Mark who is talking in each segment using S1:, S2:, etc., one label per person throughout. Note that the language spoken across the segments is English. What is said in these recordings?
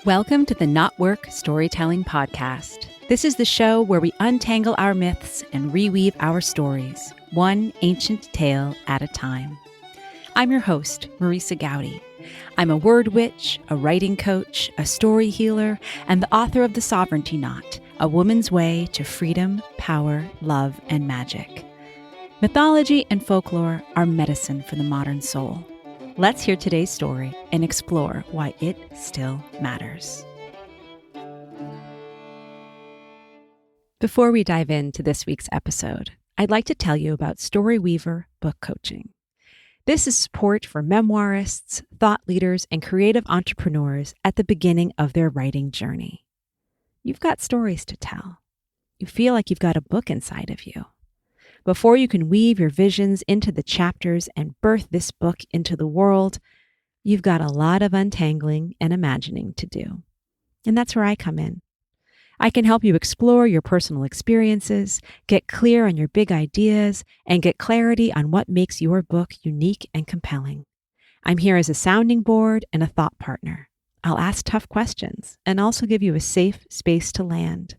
S1: Welcome to the Not Work Storytelling Podcast. This is the show where we untangle our myths and reweave our stories, one ancient tale at a time. I'm your host, Marisa Gowdy. I'm a word witch, a writing coach, a story healer, and the author of The Sovereignty Knot, A Woman's Way to Freedom, Power, Love, and Magic. Mythology and folklore are medicine for the modern soul. Let's hear today's story and explore why it still matters. Before we dive into this week's episode, I'd like to tell you about Storyweaver Book Coaching. This is support for memoirists, thought leaders, and creative entrepreneurs at the beginning of their writing journey. You've got stories to tell. You feel like you've got a book inside of you. Before you can weave your visions into the chapters and birth this book into the world, you've got a lot of untangling and imagining to do. And that's where I come in. I can help you explore your personal experiences, get clear on your big ideas, and get clarity on what makes your book unique and compelling. I'm here as a sounding board and a thought partner. I'll ask tough questions and also give you a safe space to land.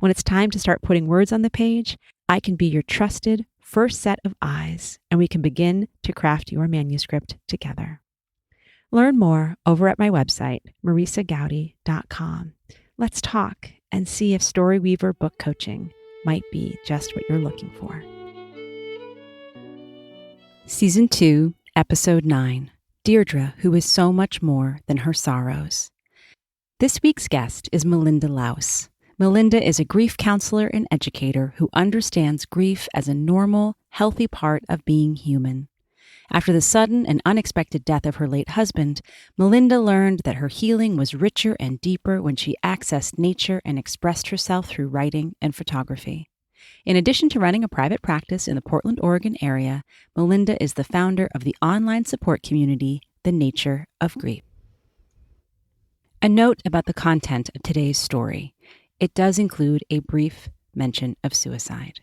S1: When it's time to start putting words on the page, I can be your trusted first set of eyes, and we can begin to craft your manuscript together. Learn more over at my website, marisagowdy.com. Let's talk and see if Storyweaver Book Coaching might be just what you're looking for. Season 2, Episode 9, Deirdre, who is so much more than her sorrows. This week's guest is Melinda Laus. Melinda is a grief counselor and educator who understands grief as a normal, healthy part of being human. After the sudden and unexpected death of her late husband, Melinda learned that her healing was richer and deeper when she accessed nature and expressed herself through writing and photography. In addition to running a private practice in the Portland, Oregon area, Melinda is the founder of the online support community, The Nature of Grief. A note about the content of today's story. It does include a brief mention of suicide.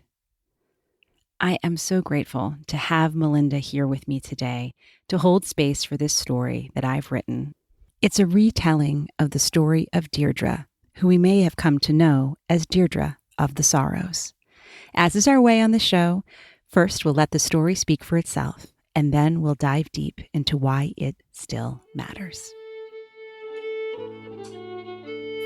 S1: I am so grateful to have Melinda here with me today to hold space for this story that I've written. It's a retelling of the story of Deirdre, who we may have come to know as Deirdre of the Sorrows. As is our way on the show, first we'll let the story speak for itself, and then we'll dive deep into why it still matters.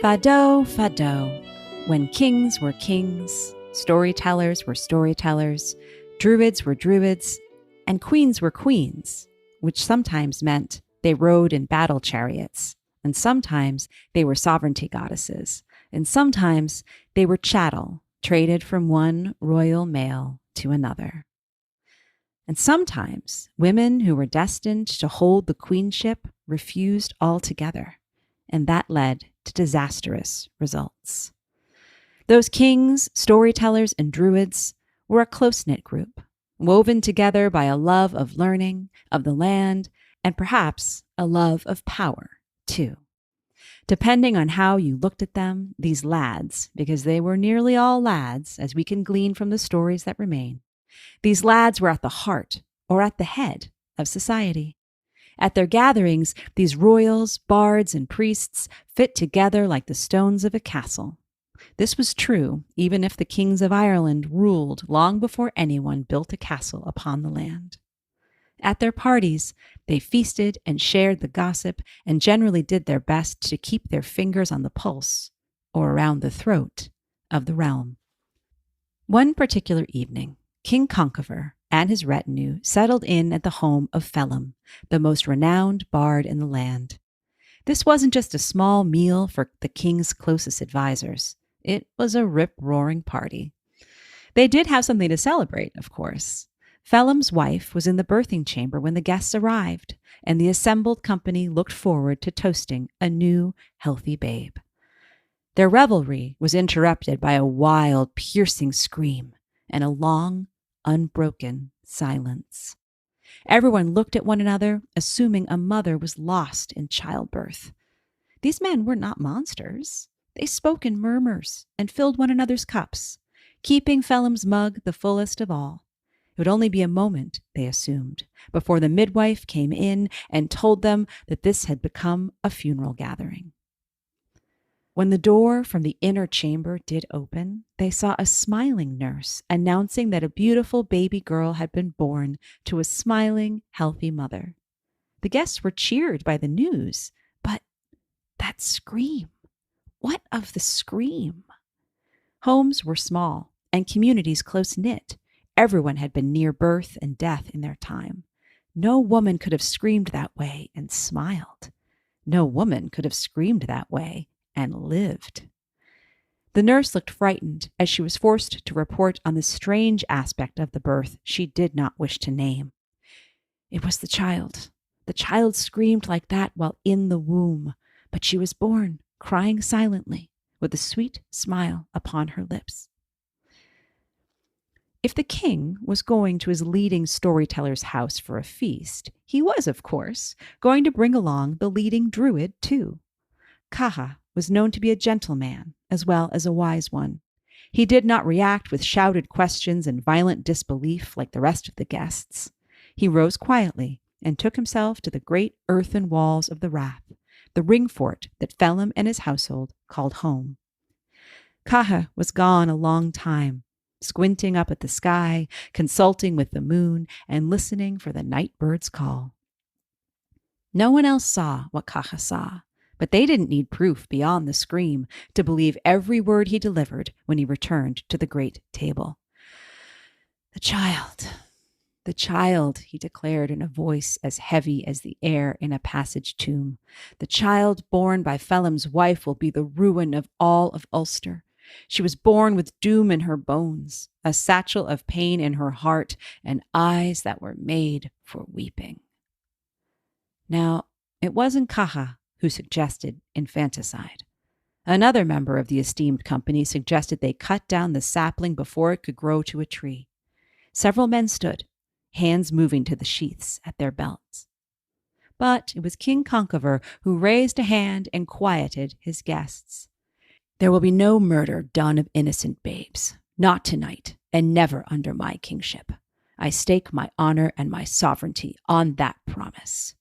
S1: Fado, fado, when kings were kings, storytellers were storytellers, druids were druids, and queens were queens, which sometimes meant they rode in battle chariots, and sometimes they were sovereignty goddesses, and sometimes they were chattel, traded from one royal male to another. And sometimes women who were destined to hold the queenship refused altogether, and that led to disastrous results. Those kings, storytellers, and druids were a close-knit group, woven together by a love of learning, of the land, and perhaps a love of power, too. Depending on how you looked at them, these lads, because they were nearly all lads, as we can glean from the stories that remain, these lads were at the heart or at the head of society. At their gatherings, these royals, bards, and priests fit together like the stones of a castle. This was true even if the kings of Ireland ruled long before anyone built a castle upon the land. At their parties, they feasted and shared the gossip and generally did their best to keep their fingers on the pulse or around the throat of the realm. One particular evening, King Conchobar and his retinue settled in at the home of Phelim, the most renowned bard in the land. This wasn't just a small meal for the king's closest advisors. It was a rip-roaring party. They did have something to celebrate, of course. Phelim's wife was in the birthing chamber when the guests arrived, and the assembled company looked forward to toasting a new, healthy babe. Their revelry was interrupted by a wild, piercing scream and a long, unbroken silence. Everyone looked at one another, assuming a mother was lost in childbirth. These men were not monsters. They spoke in murmurs and filled one another's cups, keeping Phelim's mug the fullest of all. It would only be a moment, they assumed, before the midwife came in and told them that this had become a funeral gathering. When the door from the inner chamber did open, they saw a smiling nurse announcing that a beautiful baby girl had been born to a smiling, healthy mother. The guests were cheered by the news, but that scream, what of the scream? Homes were small and communities close-knit. Everyone had been near birth and death in their time. No woman could have screamed that way and smiled. No woman could have screamed that way and lived. The nurse looked frightened as she was forced to report on the strange aspect of the birth she did not wish to name. It was the child. The child screamed like that while in the womb, but she was born, crying silently, with a sweet smile upon her lips. If the king was going to his leading storyteller's house for a feast, he was, of course, going to bring along the leading druid, too. Cathal was known to be a gentleman as well as a wise one. He did not react with shouted questions and violent disbelief like the rest of the guests. He rose quietly and took himself to the great earthen walls of the rath, the ring fort that Phelim and his household called home. Cathal was gone a long time, squinting up at the sky, consulting with the moon, and listening for the night bird's call. No one else saw what Cathal saw, but they didn't need proof beyond the scream to believe every word he delivered when he returned to the great table. The child, he declared in a voice as heavy as the air in a passage tomb. The child born by Phelim's wife will be the ruin of all of Ulster. She was born with doom in her bones, a satchel of pain in her heart, and eyes that were made for weeping. Now, it wasn't Cathal who suggested infanticide. Another member of the esteemed company suggested they cut down the sapling before it could grow to a tree. Several men stood, hands moving to the sheaths at their belts. But it was King Conchobar who raised a hand and quieted his guests. There will be no murder done of innocent babes, not tonight, and never under my kingship. I stake my honor and my sovereignty on that promise.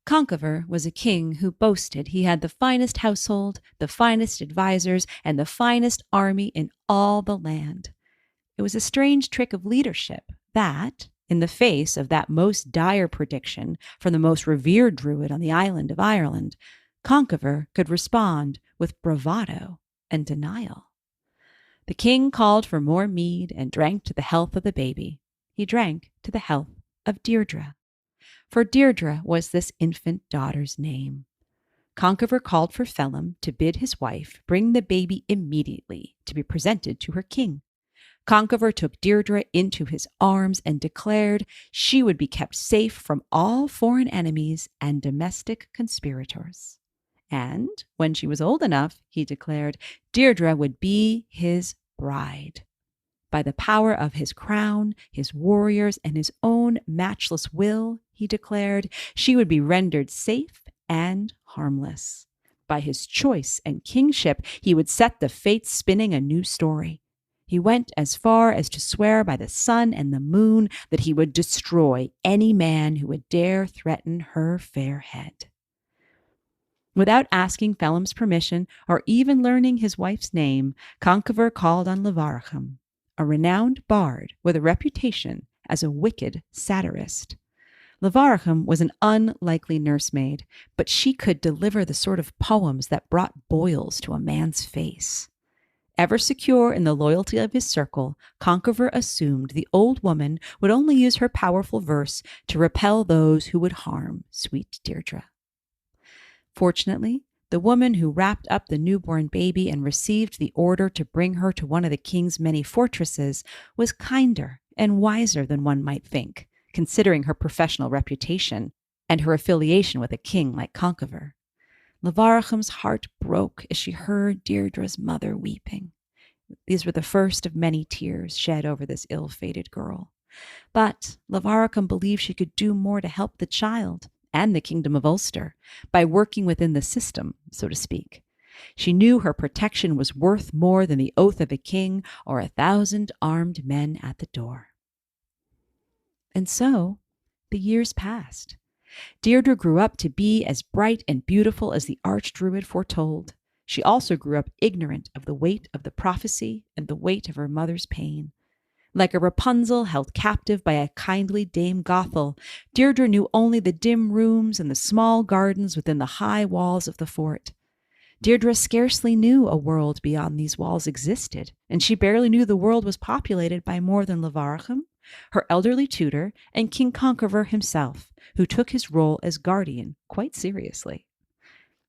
S1: Conchobar was a king who boasted he had the finest household, the finest advisors, and the finest army in all the land. It was a strange trick of leadership that, in the face of that most dire prediction from the most revered druid on the island of Ireland, Conchobar could respond with bravado and denial. The king called for more mead and drank to the health of the baby. He drank to the health of Deirdre. For Deirdre was this infant daughter's name. Conchobar called for Phelim to bid his wife bring the baby immediately to be presented to her king. Conchobar took Deirdre into his arms and declared she would be kept safe from all foreign enemies and domestic conspirators. And when she was old enough, he declared, Deirdre would be his bride. By the power of his crown, his warriors, and his own matchless will, he declared, she would be rendered safe and harmless. By his choice and kingship, he would set the fates spinning a new story. He went as far as to swear by the sun and the moon that he would destroy any man who would dare threaten her fair head. Without asking Phelim's permission or even learning his wife's name, Conchobar called on Levaracham, a renowned bard with a reputation as a wicked satirist. Levaracham was an unlikely nursemaid, but she could deliver the sort of poems that brought boils to a man's face. Ever secure in the loyalty of his circle, Conchobar assumed the old woman would only use her powerful verse to repel those who would harm sweet Deirdre. Fortunately, the woman who wrapped up the newborn baby and received the order to bring her to one of the king's many fortresses was kinder and wiser than one might think, considering her professional reputation and her affiliation with a king like Conchobar. Levaracham's heart broke as she heard Deirdre's mother weeping. These were the first of many tears shed over this ill-fated girl. But Levaracham believed she could do more to help the child and the kingdom of Ulster by working within the system, so to speak. She knew her protection was worth more than the oath of a king or 1,000 armed men at the door. And so the years passed. Deirdre grew up to be as bright and beautiful as the archdruid foretold. She also grew up ignorant of the weight of the prophecy and the weight of her mother's pain. Like a Rapunzel held captive by a kindly Dame Gothel, Deirdre knew only the dim rooms and the small gardens within the high walls of the fort. Deirdre scarcely knew a world beyond these walls existed, and she barely knew the world was populated by more than Levarcham, her elderly tutor, and King Conchobar himself, who took his role as guardian quite seriously.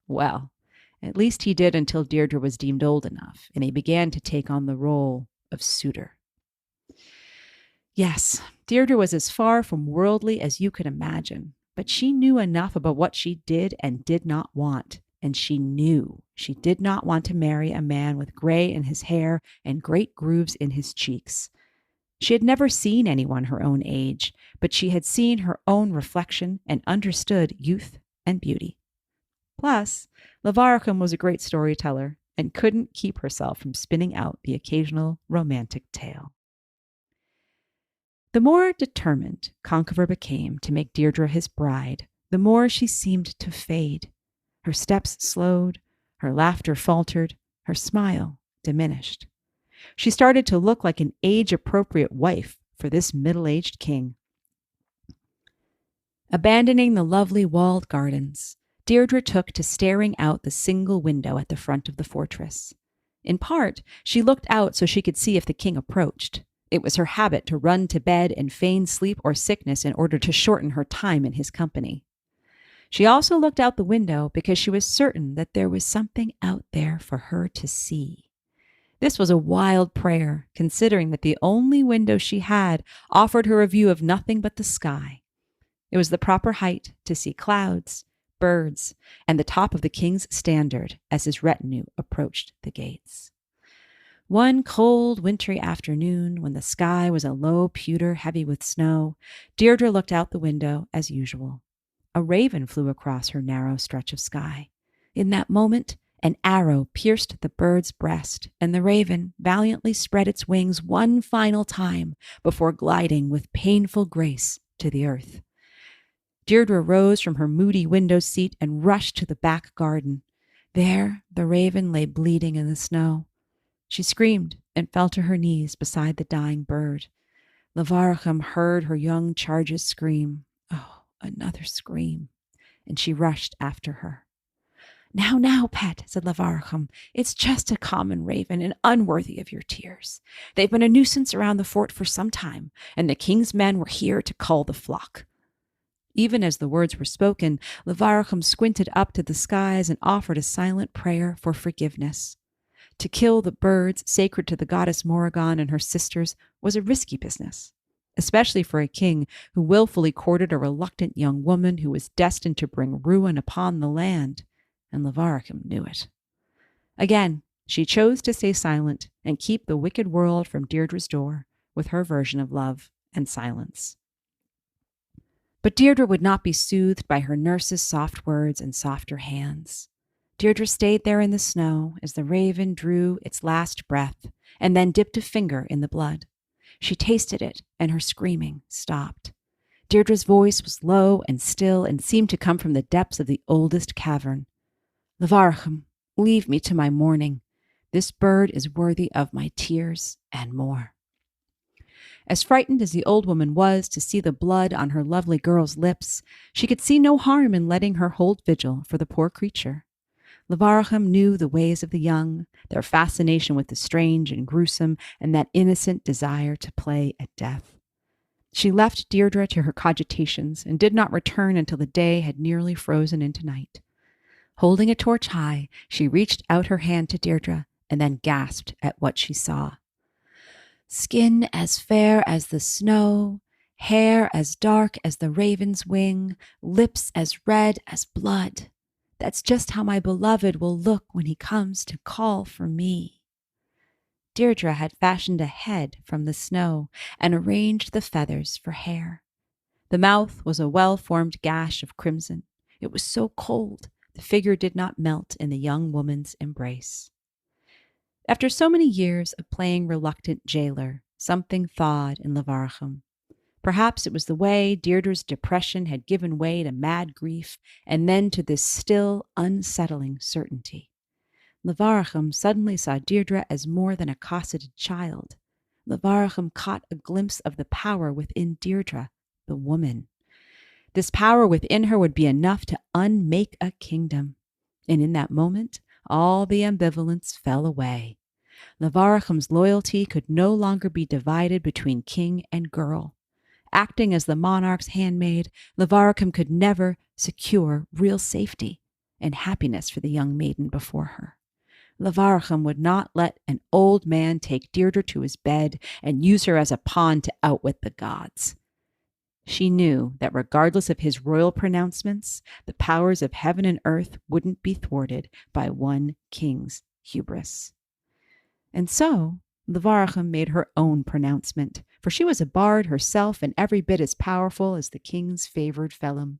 S1: Well, at least he did until Deirdre was deemed old enough, and he began to take on the role of suitor. Yes, Deirdre was as far from worldly as you could imagine, but she knew enough about what she did and did not want, and she knew she did not want to marry a man with gray in his hair and great grooves in his cheeks. She had never seen anyone her own age, but she had seen her own reflection and understood youth and beauty. Plus, Levarcham was a great storyteller and couldn't keep herself from spinning out the occasional romantic tale. The more determined Conchobar became to make Deirdre his bride, the more she seemed to fade. Her steps slowed, her laughter faltered, her smile diminished. She started to look like an age-appropriate wife for this middle-aged king. Abandoning the lovely walled gardens, Deirdre took to staring out the single window at the front of the fortress. In part, she looked out so she could see if the king approached. It was her habit to run to bed and feign sleep or sickness in order to shorten her time in his company. She also looked out the window because she was certain that there was something out there for her to see. This was a wild prayer, considering that the only window she had offered her a view of nothing but the sky. It was the proper height to see clouds, birds, and the top of the king's standard as his retinue approached the gates. One cold, wintry afternoon, when the sky was a low pewter heavy with snow, Deirdre looked out the window as usual. A raven flew across her narrow stretch of sky. In that moment, an arrow pierced the bird's breast, and the raven valiantly spread its wings one final time before gliding with painful grace to the earth. Deirdre rose from her moody window seat and rushed to the back garden. There, the raven lay bleeding in the snow. She screamed and fell to her knees beside the dying bird. Levarcham heard her young charge's scream. Oh, another scream. And she rushed after her. Now, pet, said Levarcham. It's just a common raven and unworthy of your tears. They've been a nuisance around the fort for some time, and the king's men were here to cull the flock. Even as the words were spoken, Levarcham squinted up to the skies and offered a silent prayer for forgiveness. To kill the birds sacred to the goddess Morrigan and her sisters was a risky business, especially for a king who willfully courted a reluctant young woman who was destined to bring ruin upon the land, and Levarcham knew it. Again, she chose to stay silent and keep the wicked world from Deirdre's door with her version of love and silence. But Deirdre would not be soothed by her nurse's soft words and softer hands. Deirdre stayed there in the snow as the raven drew its last breath and then dipped a finger in the blood. She tasted it, and her screaming stopped. Deirdre's voice was low and still and seemed to come from the depths of the oldest cavern. Levarcham, leave me to my mourning. This bird is worthy of my tears and more. As frightened as the old woman was to see the blood on her lovely girl's lips, she could see no harm in letting her hold vigil for the poor creature. Levarcham knew the ways of the young, their fascination with the strange and gruesome, and that innocent desire to play at death. She left Deirdre to her cogitations and did not return until the day had nearly frozen into night. Holding a torch high, she reached out her hand to Deirdre and then gasped at what she saw. Skin as fair as the snow, hair as dark as the raven's wing, lips as red as blood. That's just how my beloved will look when he comes to call for me. Deirdre had fashioned a head from the snow and arranged the feathers for hair. The mouth was a well-formed gash of crimson. It was so cold, the figure did not melt in the young woman's embrace. After so many years of playing reluctant jailer, something thawed in Levarcham. Perhaps it was the way Deirdre's depression had given way to mad grief and then to this still, unsettling certainty. Levaracham suddenly saw Deirdre as more than a cosseted child. Levaracham caught a glimpse of the power within Deirdre, the woman. This power within her would be enough to unmake a kingdom. And in that moment, all the ambivalence fell away. Levaracham's loyalty could no longer be divided between king and girl. Acting as the monarch's handmaid, Levaracham could never secure real safety and happiness for the young maiden before her. Levaracham would not let an old man take Deirdre to his bed and use her as a pawn to outwit the gods. She knew that regardless of his royal pronouncements, the powers of heaven and earth wouldn't be thwarted by one king's hubris. And so, Levaracham made her own pronouncement, for she was a bard herself and every bit as powerful as the king's favored fellow.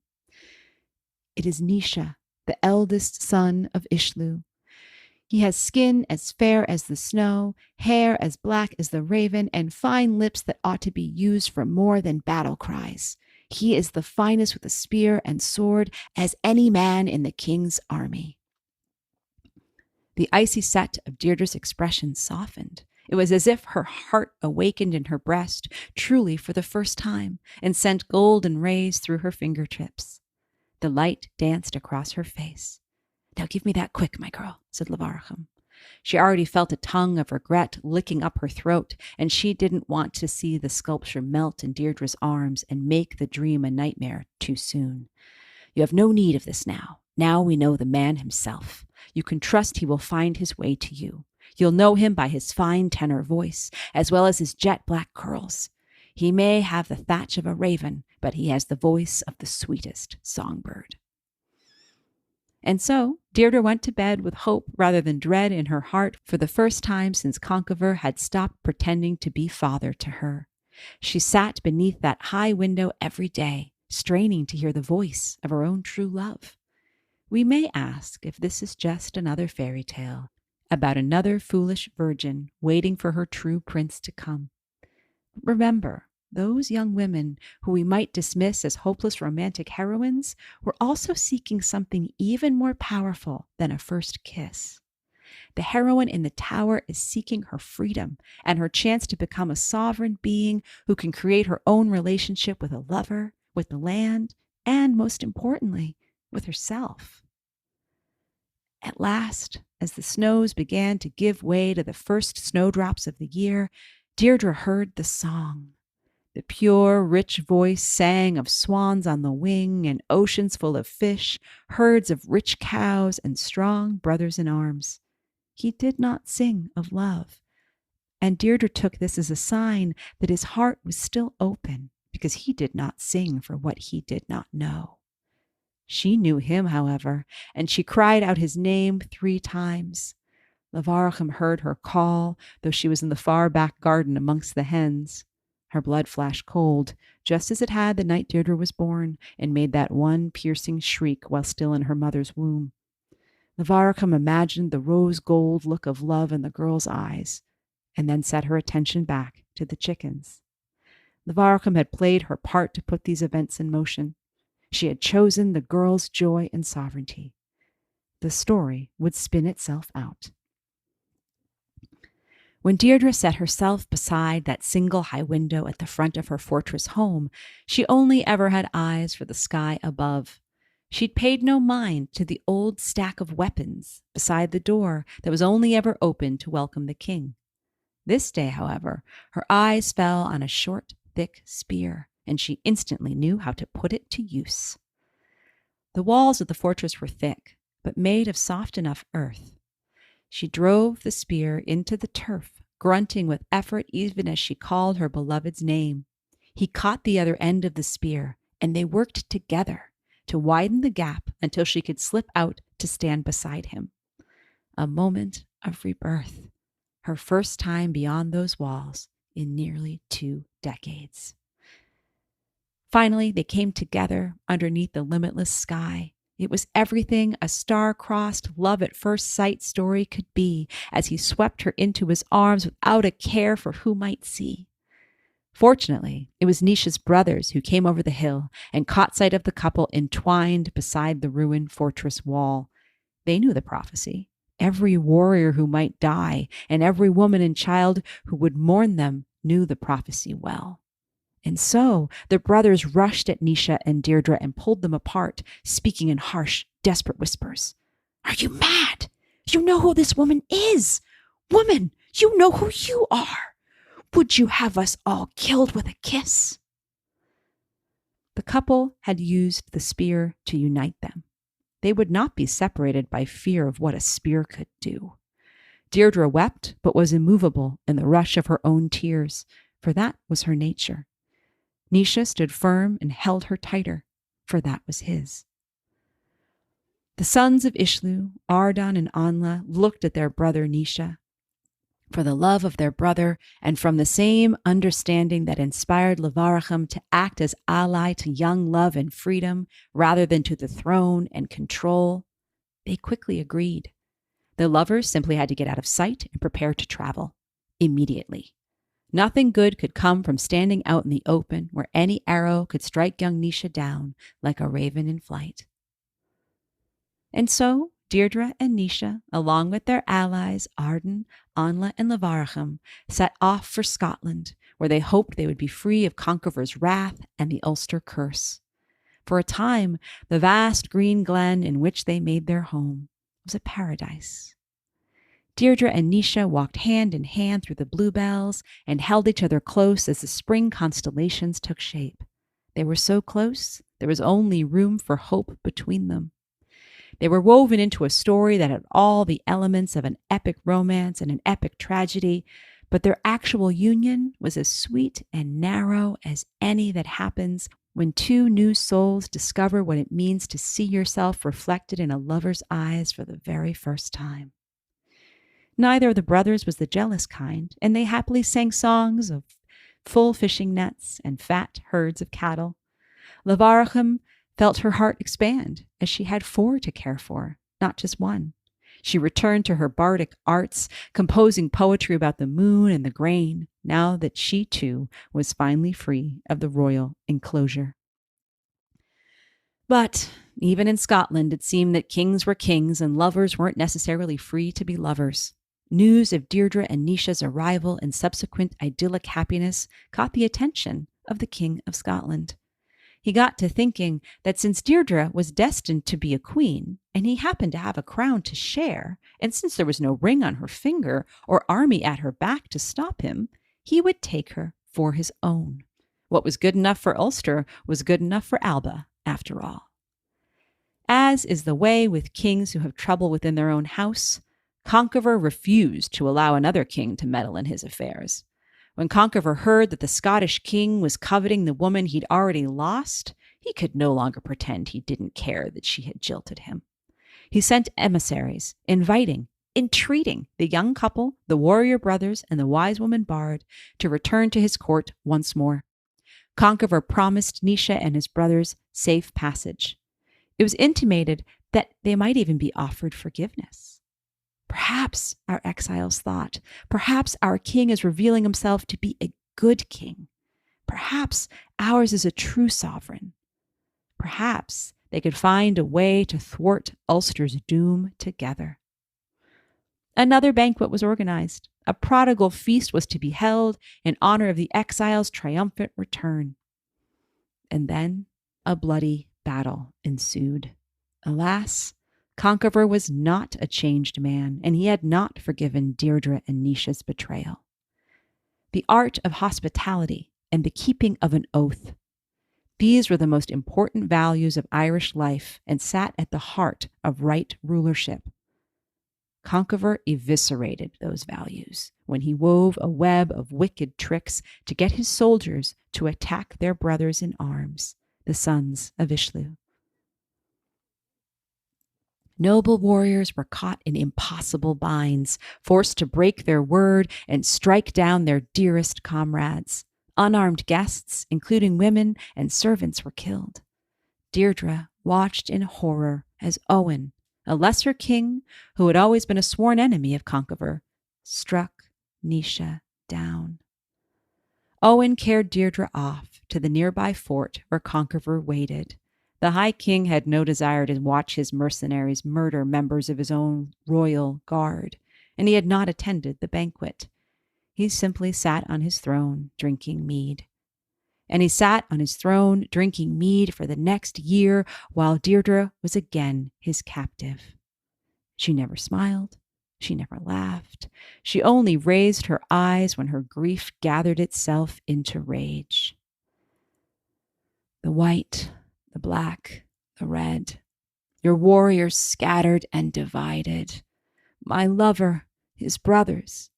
S1: It is Nisha, the eldest son of Uilsliu. He has skin as fair as the snow, hair as black as the raven, and fine lips that ought to be used for more than battle cries. He is the finest with a spear and sword as any man in the king's army. The icy set of Deirdre's expression softened. It was as if her heart awakened in her breast, truly for the first time, and sent golden rays through her fingertips. The light danced across her face. "Now give me that quick, my girl," said Levaracham. She already felt a tongue of regret licking up her throat, and she didn't want to see the sculpture melt in Deirdre's arms and make the dream a nightmare too soon. "You have no need of this now. Now we know the man himself. You can trust he will find his way to you. You'll know him by his fine tenor voice, as well as his jet black curls. He may have the thatch of a raven, but he has the voice of the sweetest songbird." And so Deirdre went to bed with hope rather than dread in her heart for the first time since Conchobar had stopped pretending to be father to her. She sat beneath that high window every day, straining to hear the voice of her own true love. We may ask if this is just another fairy tale about another foolish virgin waiting for her true prince to come. Remember, those young women who we might dismiss as hopeless romantic heroines were also seeking something even more powerful than a first kiss. The heroine in the tower is seeking her freedom and her chance to become a sovereign being who can create her own relationship with a lover, with the land, and most importantly, with herself. At last, as the snows began to give way to the first snowdrops of the year, Deirdre heard the song. The pure, rich voice sang of swans on the wing and oceans full of fish, herds of rich cows and strong brothers in arms. He did not sing of love, and Deirdre took this as a sign that his heart was still open because he did not sing for what he did not know. She knew him, however, and she cried out his name 3 times. Levaracham heard her call, though she was in the far back garden amongst the hens. Her blood flashed cold, just as it had the night Deirdre was born, and made that one piercing shriek while still in her mother's womb. Levaracham imagined the rose-gold look of love in the girl's eyes, and then set her attention back to the chickens. Levaracham had played her part to put these events in motion. She had chosen the girl's joy and sovereignty. The story would spin itself out. When Deirdre set herself beside that single high window at the front of her fortress home, she only ever had eyes for the sky above. She'd paid no mind to the old stack of weapons beside the door that was only ever open to welcome the king. This day, however, her eyes fell on a short, thick spear, and she instantly knew how to put it to use. The walls of the fortress were thick, but made of soft enough earth. She drove the spear into the turf, grunting with effort even as she called her beloved's name. He caught the other end of the spear, and they worked together to widen the gap until she could slip out to stand beside him. A moment of rebirth, her first time beyond those walls in nearly 2 decades. Finally, they came together underneath the limitless sky. It was everything a star-crossed, love-at-first-sight story could be as he swept her into his arms without a care for who might see. Fortunately, it was Nisha's brothers who came over the hill and caught sight of the couple entwined beside the ruined fortress wall. They knew the prophecy. Every warrior who might die and every woman and child who would mourn them knew the prophecy well. And so the brothers rushed at Naoise and Deirdre and pulled them apart, speaking in harsh, desperate whispers. "Are you mad? You know who this woman is. Woman, you know who you are. Would you have us all killed with a kiss?" The couple had used the spear to unite them. They would not be separated by fear of what a spear could do. Deirdre wept, but was immovable in the rush of her own tears, for that was her nature. Naoise stood firm and held her tighter, for that was his. The sons of Uilsliu, Ardan and Anla, looked at their brother Naoise. For the love of their brother, and from the same understanding that inspired Levarachim to act as ally to young love and freedom rather than to the throne and control, they quickly agreed. The lovers simply had to get out of sight and prepare to travel immediately. Nothing good could come from standing out in the open where any arrow could strike young Naoise down like a raven in flight. And so Deirdre and Naoise, along with their allies Ardan, Anla, and Levarachim, set off for Scotland, where they hoped they would be free of Conchobar's wrath and the Ulster curse. For a time, the vast green glen in which they made their home was a paradise. Deirdre and Naoise walked hand in hand through the bluebells and held each other close as the spring constellations took shape. They were so close, there was only room for hope between them. They were woven into a story that had all the elements of an epic romance and an epic tragedy, but their actual union was as sweet and narrow as any that happens when two new souls discover what it means to see yourself reflected in a lover's eyes for the very first time. Neither of the brothers was the jealous kind, and they happily sang songs of full fishing nets and fat herds of cattle. Levarachim felt her heart expand as she had 4 to care for, not just one. She returned to her bardic arts, composing poetry about the moon and the grain, now that she too was finally free of the royal enclosure. But even in Scotland, it seemed that kings were kings and lovers weren't necessarily free to be lovers. News of Deirdre and Naoise's arrival and subsequent idyllic happiness caught the attention of the King of Scotland. He got to thinking that since Deirdre was destined to be a queen, and he happened to have a crown to share, and since there was no ring on her finger or army at her back to stop him, he would take her for his own. What was good enough for Ulster was good enough for Alba, after all. As is the way with kings who have trouble within their own house, Conchobar refused to allow another king to meddle in his affairs. When Conchobar heard that the Scottish king was coveting the woman he'd already lost, he could no longer pretend he didn't care that she had jilted him. He sent emissaries, inviting, entreating the young couple, the warrior brothers, and the wise woman bard to return to his court once more. Conchobar promised Naoise and his brothers safe passage. It was intimated that they might even be offered forgiveness. Perhaps, our exiles thought, perhaps our king is revealing himself to be a good king. Perhaps ours is a true sovereign. Perhaps they could find a way to thwart Ulster's doom together. Another banquet was organized. A prodigal feast was to be held in honor of the exiles' triumphant return. And then a bloody battle ensued. Alas, Conchobar was not a changed man, and he had not forgiven Deirdre and Naoise's betrayal. The art of hospitality and the keeping of an oath. These were the most important values of Irish life and sat at the heart of right rulership. Conchobar eviscerated those values when he wove a web of wicked tricks to get his soldiers to attack their brothers in arms, the Sons of Uilsliu. Noble warriors were caught in impossible binds, forced to break their word and strike down their dearest comrades. Unarmed guests, including women and servants, were killed. Deirdre watched in horror as Owen, a lesser king who had always been a sworn enemy of Conchobar, struck Naoise down. Owen carried Deirdre off to the nearby fort where Conchobar waited. The High King had no desire to watch his mercenaries murder members of his own royal guard, and he had not attended the banquet. He simply sat on his throne drinking mead. And he sat on his throne drinking mead for the next year while Deirdre was again his captive. She never smiled. She never laughed. She only raised her eyes when her grief gathered itself into rage. The white, the black, the red, your warriors scattered and divided. My lover, his brothers,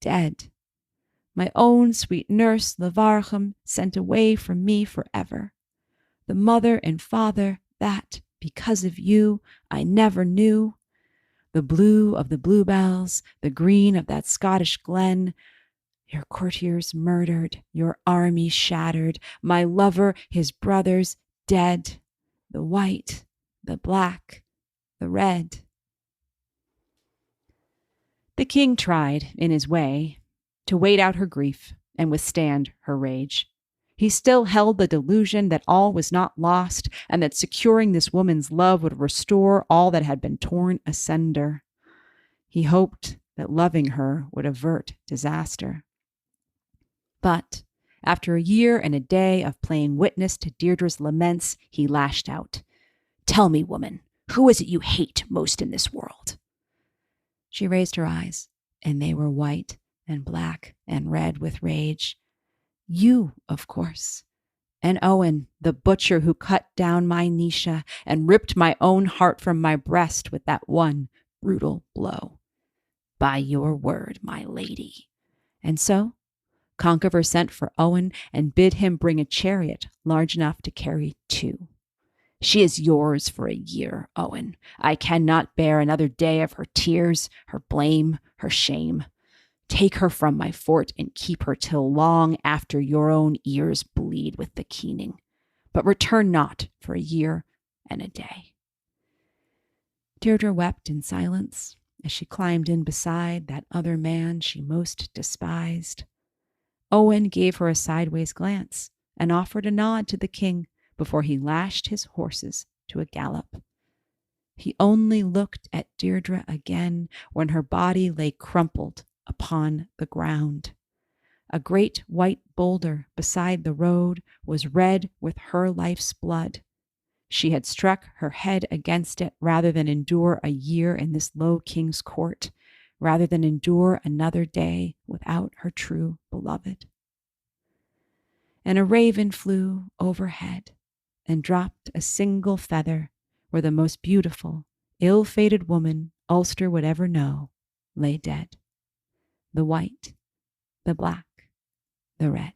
S1: dead. My own sweet nurse, Levarcham, sent away from me forever. The mother and father that, because of you, I never knew. The blue of the bluebells, the green of that Scottish glen. Your courtiers murdered, your army shattered. My lover, his brothers, dead. The white, the black, the red. The king tried, in his way, to wait out her grief and withstand her rage. He still held the delusion that all was not lost and that securing this woman's love would restore all that had been torn asunder. He hoped that loving her would avert disaster. But after a year and a day of playing witness to Deirdre's laments, he lashed out. "Tell me, woman, who is it you hate most in this world?" She raised her eyes, and they were white and black and red with rage. "You, of course. And Owen, the butcher who cut down my Nisha and ripped my own heart from my breast with that one brutal blow. By your word, my lady." And so Conchover sent for Owen and bid him bring a chariot large enough to carry 2. "She is yours for a year, Owen. I cannot bear another day of her tears, her blame, her shame. Take her from my fort and keep her till long after your own ears bleed with the keening. But return not for a year and a day." Deirdre wept in silence as she climbed in beside that other man she most despised. Owen gave her a sideways glance and offered a nod to the king before he lashed his horses to a gallop. He only looked at Deirdre again when her body lay crumpled upon the ground. A great white boulder beside the road was red with her life's blood. She had struck her head against it rather than endure a year in this low king's court, rather than endure another day without her true beloved. And a raven flew overhead and dropped a single feather where the most beautiful, ill-fated woman Ulster would ever know lay dead. The white, the black, the red.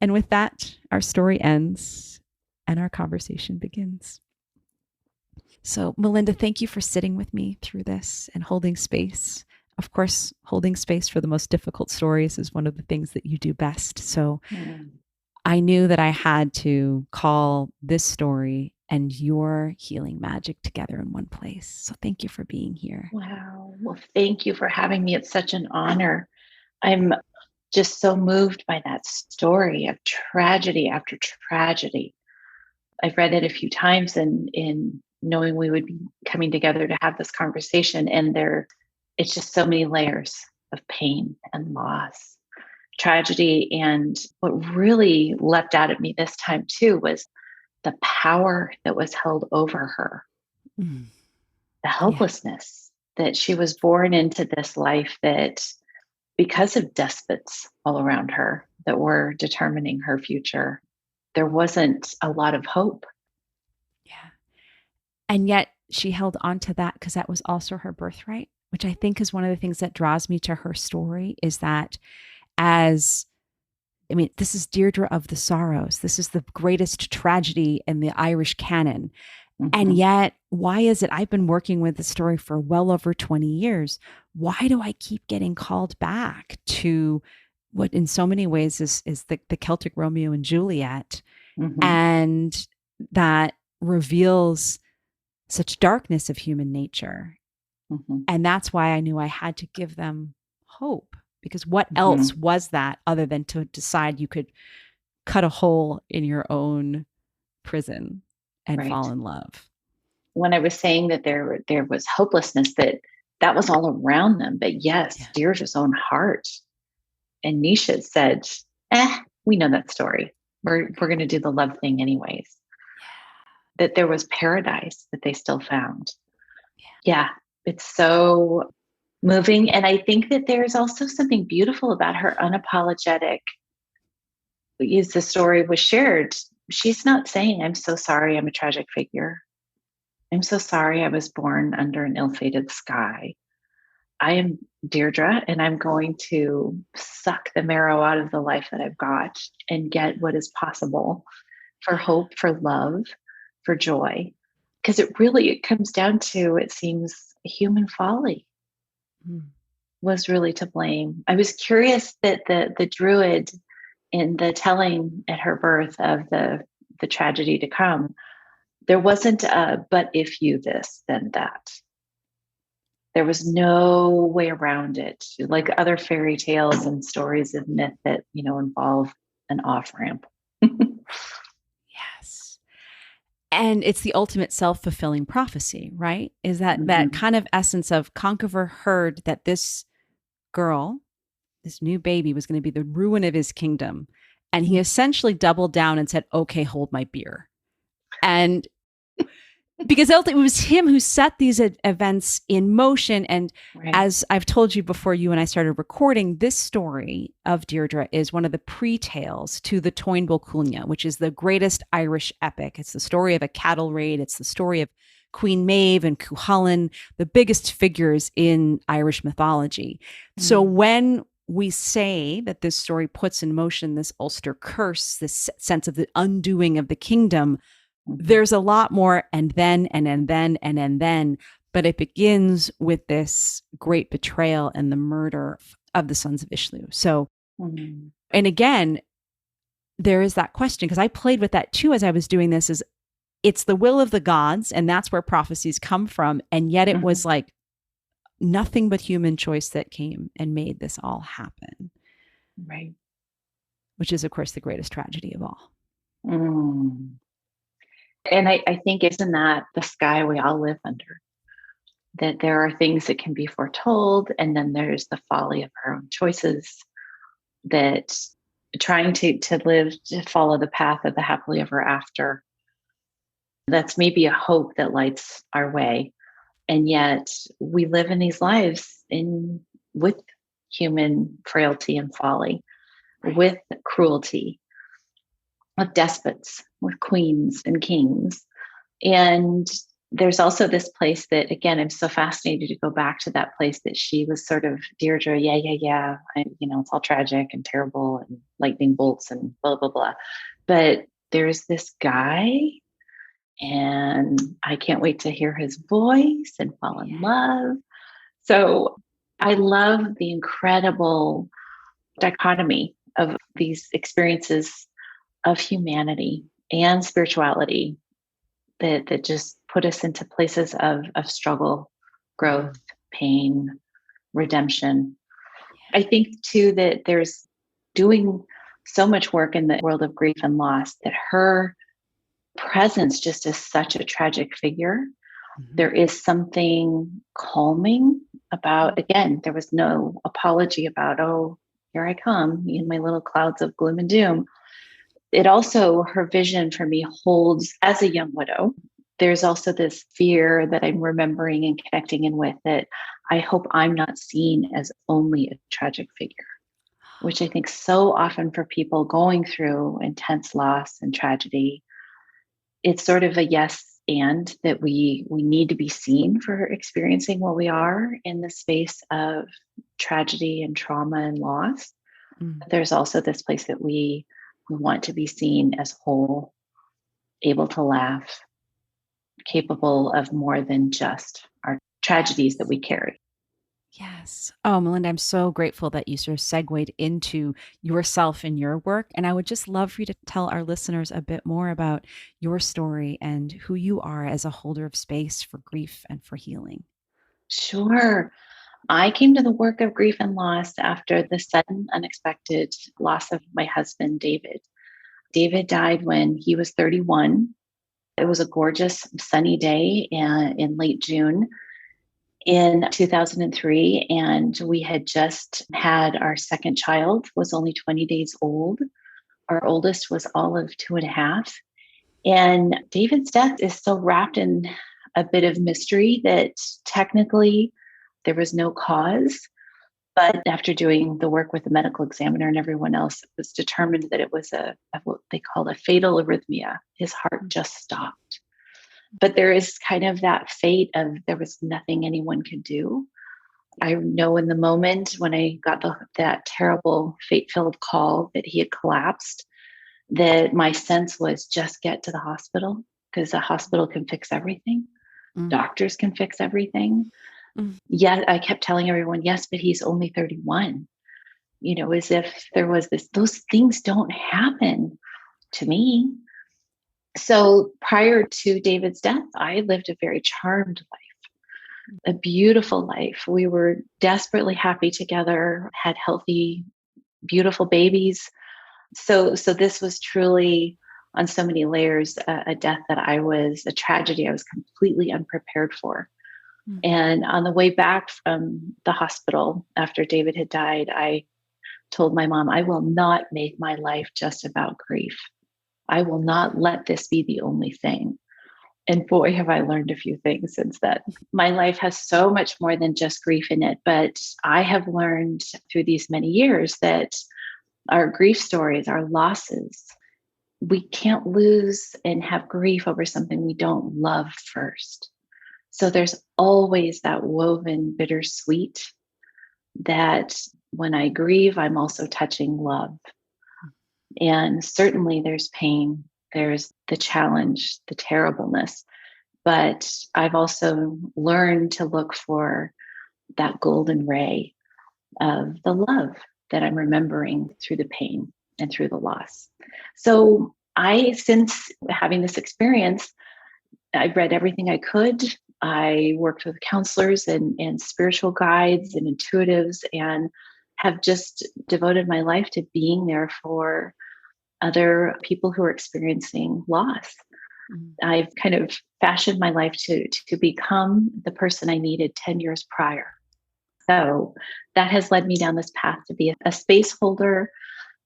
S1: And with that, our story ends and our conversation begins. So, Melinda, thank you for sitting with me through this and holding space. Of course, holding space for the most difficult stories is one of the things that you do best. So I knew that I had to call this story and your healing magic together in one place. So thank you for being here.
S2: Wow. Well, thank you for having me. It's such an honor. I'm just so moved by that story of tragedy after tragedy. I've read it a few times in knowing we would be coming together to have this conversation, and it's just so many layers of pain and loss, tragedy. And what really leapt out at me this time too was the power that was held over her, the helplessness that she was born into this life that, because of despots all around her that were determining her future, there wasn't a lot of hope.
S1: Yeah. And yet she held on to that because that was also her birthright, which I think is one of the things that draws me to her story, is that this is Deirdre of the Sorrows. This is the greatest tragedy in the Irish canon. And yet, why is it I've been working with the story for well over 20 years? Why do I keep getting called back to what in so many ways is the Celtic Romeo and Juliet? And that reveals such darkness of human nature. And that's why I knew I had to give them hope, Because what else was that other than to decide you could cut a hole in your own prison and
S2: Right.
S1: fall in love?
S2: When I was saying that there was hopelessness, that was all around them. But yes,
S1: Yeah.
S2: Deirdre's own heart and Nisha said, we know that story. We're going to do the love thing anyways. That there was paradise that they still found. Yeah, it's so moving. And I think that there's also something beautiful about her unapologetic. As the story was shared, she's not saying, I'm so sorry, I'm a tragic figure. I'm so sorry I was born under an ill-fated sky. I am Deirdre, and I'm going to suck the marrow out of the life that I've got and get what is possible for hope, for love, for joy. Because it comes down to, it seems, human folly was really to blame. I was curious that the druid in the telling at her birth of the tragedy to come, there wasn't a, but if you this, then that. There was no way around it, like other fairy tales and stories of myth that, involve an off ramp.
S1: Yes. And it's the ultimate self-fulfilling prophecy, right? Is that kind of essence of Conchover heard that this girl, this new baby, was going to be the ruin of his kingdom. And he essentially doubled down and said, okay, hold my beer. And because ultimately it was him who set these events in motion. And as I've told you before you and I started recording, this story of Deirdre is one of the pre-tales to the Táin Bó Cúailnge, which is the greatest Irish epic. It's the story of a cattle raid. It's the story of Queen Maeve and Cuchulainn, the biggest figures in Irish mythology. So when we say that this story puts in motion this Ulster curse, this sense of the undoing of the kingdom, there's a lot more and then, but it begins with this great betrayal and the murder of the Sons of Uilsliu. So, and again, there is that question, because I played with that too as I was doing this, is it's the will of the gods, and that's where prophecies come from. And yet it was like nothing but human choice that came and made this all happen.
S2: Right.
S1: Which is, of course, the greatest tragedy of all.
S2: And I think, isn't that the sky we all live under? That there are things that can be foretold, and then there's the folly of our own choices, that trying to live, to follow the path of the happily ever after, that's maybe a hope that lights our way. And yet we live in these lives with human frailty and folly, with cruelty, with despots, with queens and kings. And there's also this place that, again, I'm so fascinated to go back to that place that she was sort of Deirdre, yeah. It's all tragic and terrible and lightning bolts and blah, blah, blah. But there's this guy, and I can't wait to hear his voice and fall in love. So I love the incredible dichotomy of these experiences of humanity and spirituality that just put us into places of struggle, growth, pain, redemption. I think too that there's doing so much work in the world of grief and loss, that her presence just is such a tragic figure. There is something calming about, again, there was no apology about, oh, here I come in my little clouds of gloom and doom. It also, her vision for me holds, as a young widow, there's also this fear that I'm remembering and connecting in with, that I hope I'm not seen as only a tragic figure, which I think so often for people going through intense loss and tragedy, it's sort of a yes and that we need to be seen for experiencing what we are in the space of tragedy and trauma and loss. But there's also this place that we want to be seen as whole, able to laugh, capable of more than just our tragedies that we carry.
S1: Yes. Oh, Melinda, I'm so grateful that you sort of segued into yourself and your work. And I would just love for you to tell our listeners a bit more about your story and who you are as a holder of space for grief and for healing.
S2: Sure. I came to the work of grief and loss after the sudden, unexpected loss of my husband, David. David died when he was 31. It was a gorgeous sunny day in late June in 2003, and we had just had our second child, was only 20 days old. Our oldest was all of 2.5. And David's death is still wrapped in a bit of mystery that technically there was no cause. But after doing the work with the medical examiner and everyone else, it was determined that it was what they call a fatal arrhythmia. His heart just stopped. But there is kind of that fate of there was nothing anyone could do. I know in the moment when I got that terrible fate-filled call that he had collapsed, that my sense was just get to the hospital, because the hospital can fix everything. Doctors can fix everything. Yet I kept telling everyone, yes, but he's only 31. As if there was those things don't happen to me. So prior to David's death, I lived a very charmed life, a beautiful life. We were desperately happy together, had healthy, beautiful babies. So this was truly, on so many layers, a death a tragedy I was completely unprepared for. And on the way back from the hospital after David had died, I told my mom, I will not make my life just about grief. I will not let this be the only thing. And boy, have I learned a few things since then. My life has so much more than just grief in it, but I have learned through these many years that our grief stories, our losses, we can't lose and have grief over something we don't love first. So there's always that woven bittersweet that when I grieve, I'm also touching love. And certainly there's pain, there's the challenge, the terribleness. But I've also learned to look for that golden ray of the love that I'm remembering through the pain and through the loss. So since having this experience, I've read everything I could. I worked with counselors and spiritual guides and intuitives, and have just devoted my life to being there for other people who are experiencing loss. I've kind of fashioned my life to become the person I needed 10 years prior. So that has led me down this path to be a space holder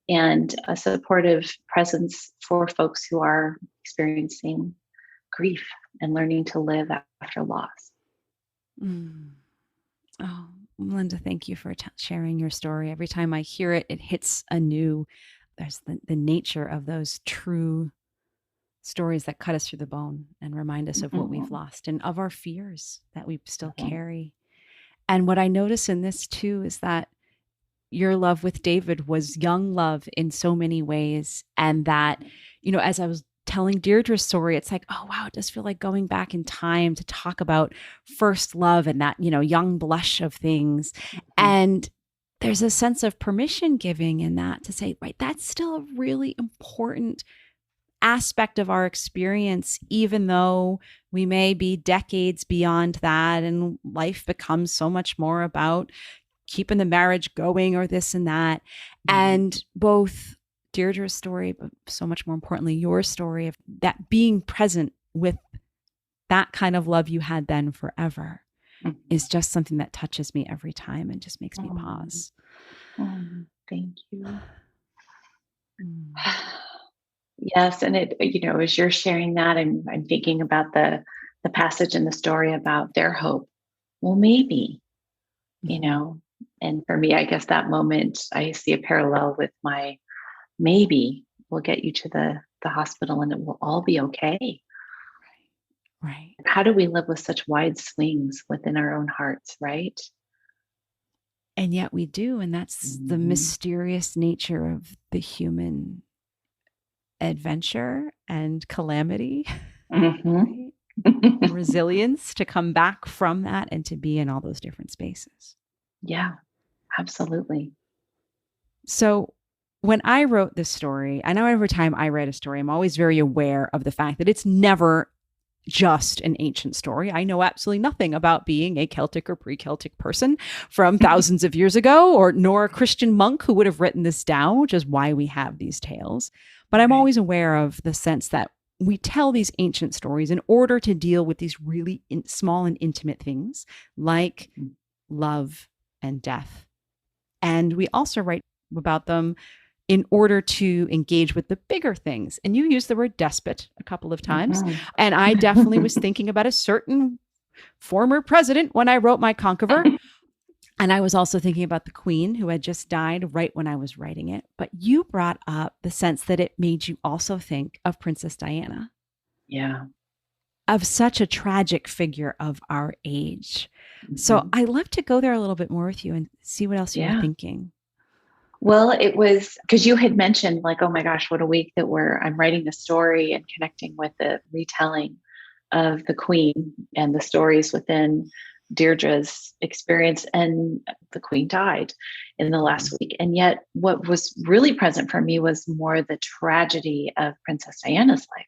S2: and a supportive presence for folks who are experiencing grief and learning to live after loss.
S1: Oh, Melinda, thank you for sharing your story. Every time I hear it, it hits anew. There's the nature of those true stories that cut us through the bone and remind us of what we've lost and of our fears that we still carry. And what I notice in this too is that your love with David was young love in so many ways. And that, as I was telling Deirdre's story, it's like, oh, wow, it does feel like going back in time to talk about first love and that, young blush of things. And there's a sense of permission giving in that to say, right, that's still a really important aspect of our experience, even though we may be decades beyond that and life becomes so much more about keeping the marriage going or this and that. And both Deirdre's story, but so much more importantly, your story of that being present with that kind of love you had then forever is just something that touches me every time and just makes me pause.
S2: Thank you. Yes. And it, as you're sharing that, I'm thinking about the passage in the story about their hope. Well, maybe, and for me, I guess that moment, I see a parallel with my maybe we'll get you to the hospital and it will all be okay.
S1: Right.
S2: How do we live with such wide swings within our own hearts, right?
S1: And yet we do. And that's the mysterious nature of the human adventure and calamity, right? And resilience to come back from that and to be in all those different spaces.
S2: Yeah, absolutely.
S1: So when I wrote this story, I know every time I write a story, I'm always very aware of the fact that it's never just an ancient story. I know absolutely nothing about being a Celtic or pre-Celtic person from thousands of years ago, or nor a Christian monk who would have written this down, which is why we have these tales. But I'm always aware of the sense that we tell these ancient stories in order to deal with these really small and intimate things like love and death. And we also write about them in order to engage with the bigger things. And you used the word despot a couple of times. And I definitely was thinking about a certain former president when I wrote my Conqueror. And I was also thinking about the Queen who had just died right when I was writing it. But you brought up the sense that it made you also think of Princess Diana.
S2: Yeah.
S1: Of such a tragic figure of our age. So I'd love to go there a little bit more with you and see what else you were thinking.
S2: Well, it was because you had mentioned like, oh my gosh, what a week that I'm writing the story and connecting with the retelling of the Queen and the stories within Deirdre's experience. And the Queen died in the last week. And yet what was really present for me was more the tragedy of Princess Diana's life.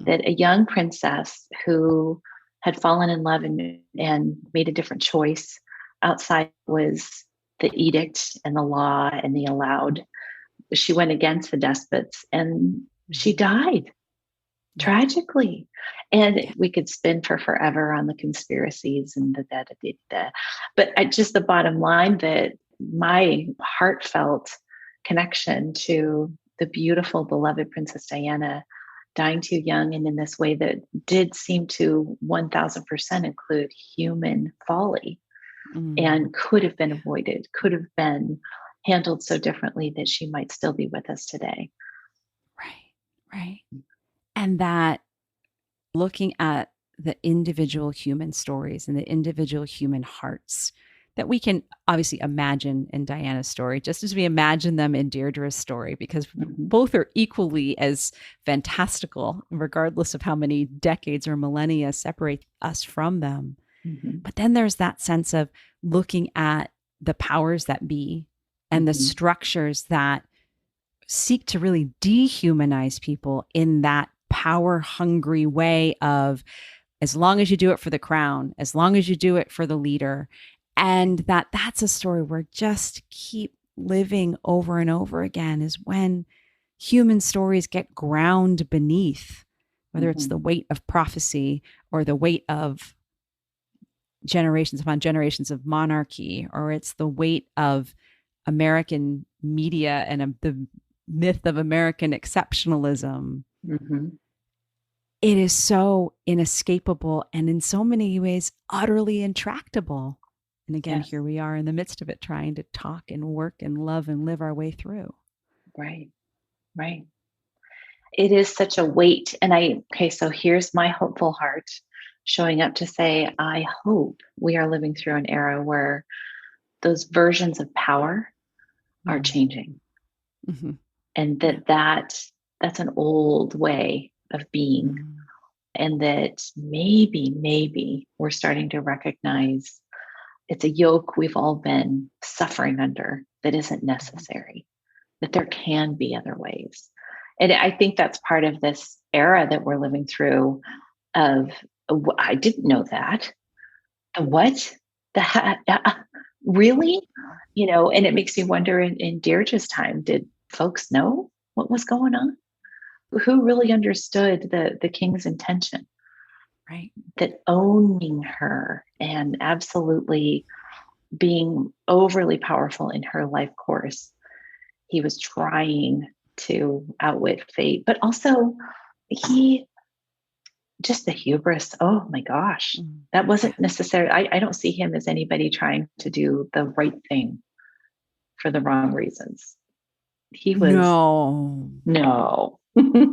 S2: That a young princess who had fallen in love and made a different choice outside was the edict and the law and the allowed. She went against the despots and she died tragically. And we could spin for forever on the conspiracies and but just the bottom line that my heartfelt connection to the beautiful, beloved Princess Diana dying too young and in this way that did seem to 1000% include human folly. And could have been avoided, could have been handled so differently that she might still be with us today.
S1: Right. And that looking at the individual human stories and the individual human hearts that we can obviously imagine in Diana's story, just as we imagine them in Deirdre's story, because both are equally as fantastical, regardless of how many decades or millennia separate us from them. But then there's that sense of looking at the powers that be and the structures that seek to really dehumanize people in that power-hungry way of, as long as you do it for the crown, as long as you do it for the leader, and that's a story where just keep living over and over again is when human stories get ground beneath, whether it's the weight of prophecy or the weight of generations upon generations of monarchy, or it's the weight of American media and the myth of American exceptionalism. It is so inescapable and in so many ways utterly intractable. And again, here we are in the midst of it, trying to talk and work and love and live our way through.
S2: Right. It is such a weight. And so here's my hopeful heart showing up to say, I hope we are living through an era where those versions of power are changing. And that's an old way of being. And that maybe we're starting to recognize it's a yoke we've all been suffering under that isn't necessary, that there can be other ways. And I think that's part of this era that we're living through of, I didn't know that. What? Really? And it makes me wonder in Deirdre's time, did folks know what was going on? Who really understood the king's intention?
S1: Right.
S2: That owning her and absolutely being overly powerful in her life course, he was trying to outwit fate, but also just the hubris. Oh my gosh, that wasn't necessary. I don't see him as anybody trying to do the right thing for the wrong reasons. He was no.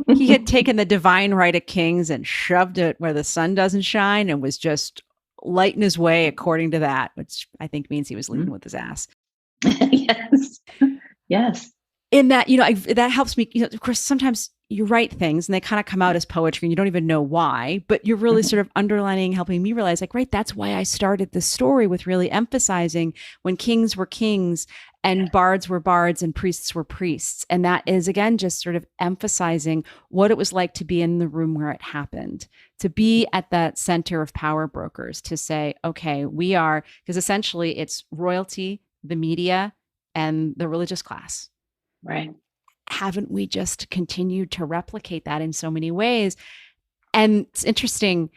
S1: He had taken the divine right of kings and shoved it where the sun doesn't shine and was just lighting his way according to that, which I think means he was leading with his ass.
S2: Yes.
S1: In that, that helps me. Of course, sometimes you write things and they kind of come out as poetry and you don't even know why, but you're really sort of underlining, helping me realize, like, right, that's why I started this story with really emphasizing when kings were kings and bards were bards and priests were priests. And that is, again, just sort of emphasizing what it was like to be in the room where it happened, to be at that center of power brokers, to say, okay, we are, because essentially it's royalty, the media, and the religious class.
S2: Right.
S1: Haven't we just continued to replicate that in so many ways? And it's interesting,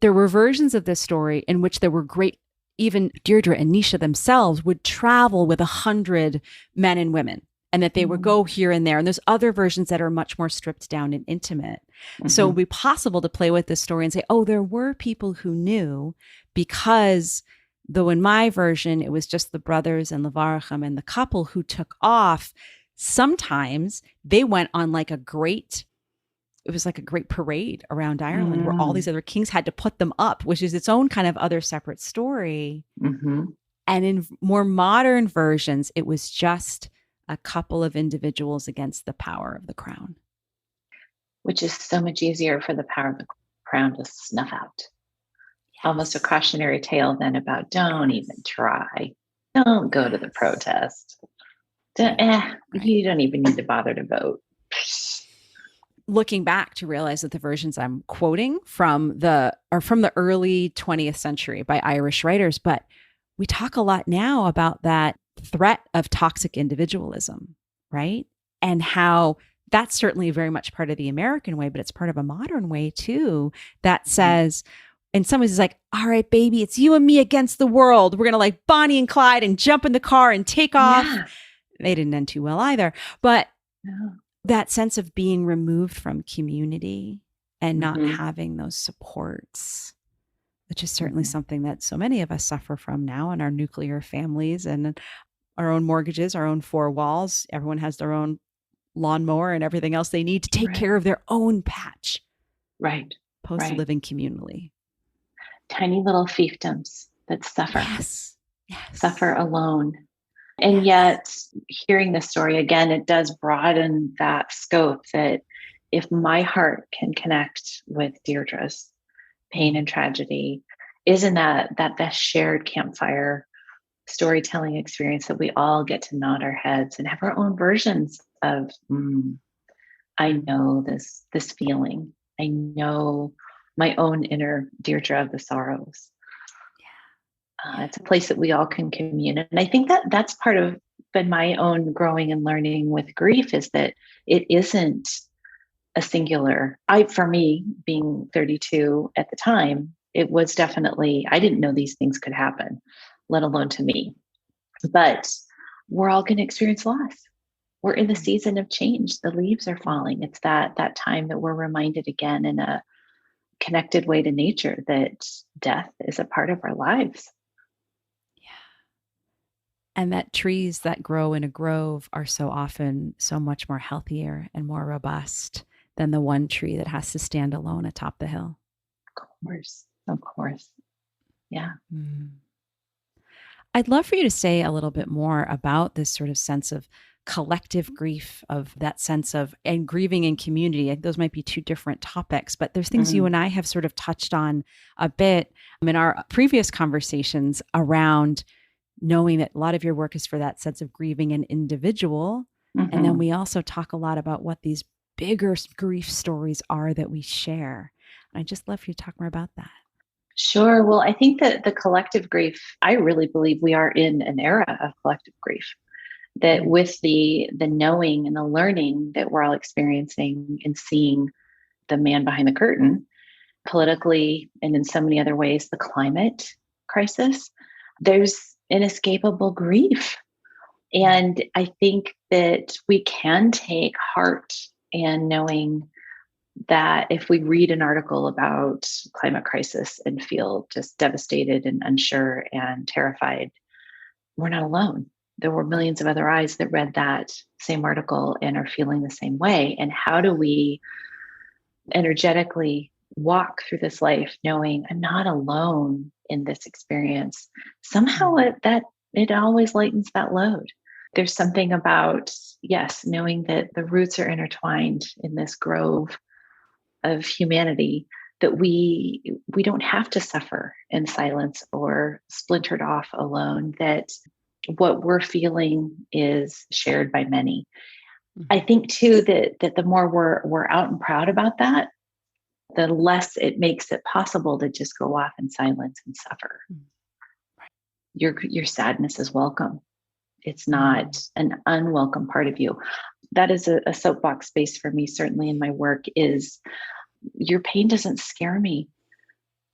S1: there were versions of this story in which there were great, even Deirdre and Nisha themselves would travel with 100 men and women, and that they would go here and there. And there's other versions that are much more stripped down and intimate. So it would be possible to play with this story and say, oh, there were people who knew, because though in my version, it was just the brothers and Levarachim and the couple who took off, sometimes they went on like it was like a great parade around Ireland where all these other kings had to put them up, which is its own kind of other separate story. And in more modern versions, it was just a couple of individuals against the power of the crown.
S2: Which is so much easier for the power of the crown to snuff out. Yes. Almost a cautionary tale then about don't even try. Don't go to the protest. You don't even need to bother to vote.
S1: Looking back to realize that the versions I'm quoting from are from the early 20th century by Irish writers, but we talk a lot now about that threat of toxic individualism, right? And how that's certainly very much part of the American way, but it's part of a modern way too, that says, in some ways it's like, all right, baby, it's you and me against the world. We're going to like Bonnie and Clyde and jump in the car and take off. Yeah. They didn't end too well either, but that sense of being removed from community and not having those supports, which is certainly something that so many of us suffer from now in our nuclear families and our own mortgages, our own four walls. Everyone has their own lawnmower and everything else they need to take care of their own patch.
S2: Right.
S1: Opposed to living communally.
S2: Tiny little fiefdoms that suffer.
S1: Yes.
S2: Suffer alone. And yet, hearing this story again, it does broaden that scope, that if my heart can connect with Deirdre's pain and tragedy, isn't that shared campfire storytelling experience that we all get to nod our heads and have our own versions of, I know this feeling. I know my own inner Deirdre of the sorrows. It's a place that we all can commune. And I think that that's part of been my own growing and learning with grief, is that it isn't a singular. For me, being 32 at the time, it was definitely, I didn't know these things could happen, let alone to me. But we're all going to experience loss. We're in the season of change. The leaves are falling. It's that time that we're reminded again in a connected way to nature that death is a part of our lives.
S1: And that trees that grow in a grove are so often so much more healthier and more robust than the one tree that has to stand alone atop the hill.
S2: Of course. Yeah.
S1: I'd love for you to say a little bit more about this sort of sense of collective grief, of that sense of, and grieving in community. Those might be two different topics, but there's things you and I have sort of touched on a bit in our previous conversations around knowing that a lot of your work is for that sense of grieving an individual. And then we also talk a lot about what these bigger grief stories are that we share. And I'd just love for you to talk more about that.
S2: Sure. Well, I think that the collective grief, I really believe we are in an era of collective grief, that with the knowing and the learning that we're all experiencing and seeing the man behind the curtain, politically and in so many other ways, the climate crisis, there's inescapable grief. And I think that we can take heart in knowing that if we read an article about climate crisis and feel just devastated and unsure and terrified, we're not alone. There were millions of other eyes that read that same article and are feeling the same way. And how do we energetically walk through this life knowing I'm not alone in this experience? Somehow it always lightens that load. There's something about, yes, knowing that the roots are intertwined in this grove of humanity, that we don't have to suffer in silence or splintered off alone, that what we're feeling is shared by many. I
S1: Mhm.
S2: think too that the more we're out and proud about that, the less it makes it possible to just go off in silence and suffer.
S1: Mm. Right.
S2: Your sadness is welcome. It's
S1: Mm.
S2: not an unwelcome part of you. That is a soapbox space for me, certainly in my work, is your pain doesn't scare me.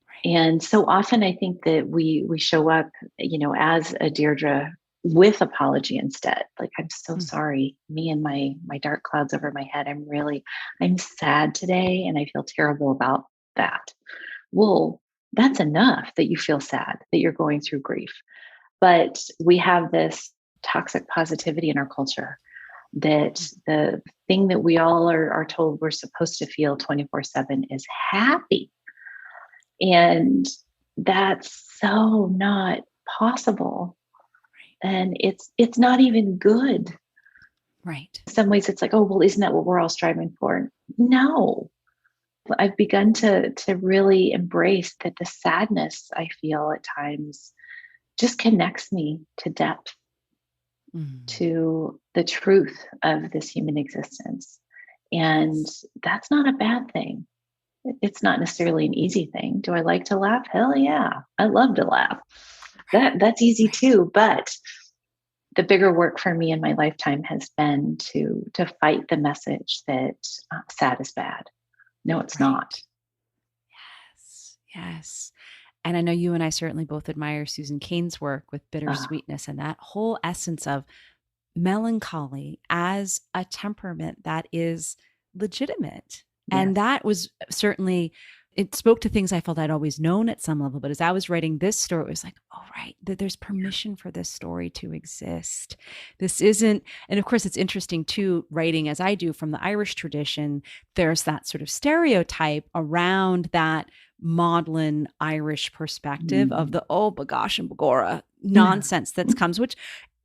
S1: Right.
S2: And so often I think that we show up, as a Deirdre with apology instead. Like, I'm so
S1: Mm.
S2: sorry, me and my dark clouds over my head. I'm sad today and I feel terrible about that. Well, that's enough that you feel sad, that you're going through grief. But we have this toxic positivity in our culture that
S1: Mm.
S2: the thing that we all are told we're supposed to feel 24/7 is happy. And that's so not possible. And it's not even good.
S1: Right.
S2: In some ways it's like, oh, well, isn't that what we're all striving for? No. I've begun to really embrace that the sadness I feel at times just connects me to depth,
S1: Mm.
S2: to the truth of this human existence. And
S1: Yes.
S2: that's not a bad thing. It's not necessarily an easy thing. Do I like to laugh? Hell yeah. I love to laugh.
S1: Right.
S2: That's easy
S1: Right.
S2: too. But the bigger work for me in my lifetime has been to fight the message that sad is bad. No, it's not.
S1: Right. Yes. Yes. And I know you and I certainly both admire Susan Cain's work with
S2: Uh,
S1: bittersweetness and that whole essence of melancholy as a temperament that is legitimate. And
S2: yes.
S1: that was certainly, it spoke to things I felt I'd always known at some level. But as I was writing this story, it was like, oh, right, that there's permission for this story to exist. This isn't, and of course, it's interesting too, writing as I do from the Irish tradition, there's that sort of stereotype around that maudlin Irish perspective of
S2: Mm.
S1: the, oh, bagosh and begorra nonsense that comes, which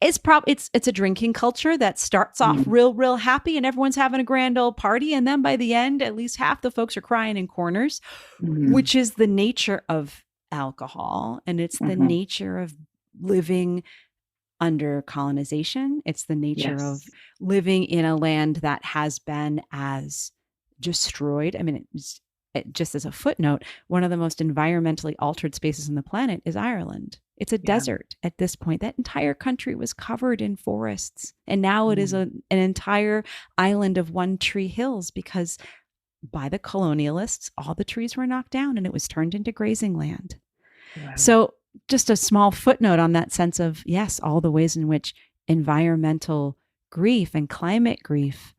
S1: it's a drinking culture that starts off
S2: Mm.
S1: real happy and everyone's having a grand old party, and then by the end at least half the folks are crying in corners,
S2: Mm.
S1: which is the nature of alcohol, and it's the
S2: Mhm.
S1: nature of living under colonization. It's the nature of
S2: Yes.
S1: living in a land that has been as destroyed. I mean, just as a footnote, one of the most environmentally altered spaces on the planet is Ireland. It's a
S2: Yeah.
S1: desert at this point. That entire country was covered in forests. And now it is
S2: Mm.
S1: an entire island of one tree hills because by the colonialists, all the trees were knocked down and it was turned into grazing land.
S2: Wow.
S1: So, just a small footnote on that sense of, yes, all the ways in which environmental grief and climate grief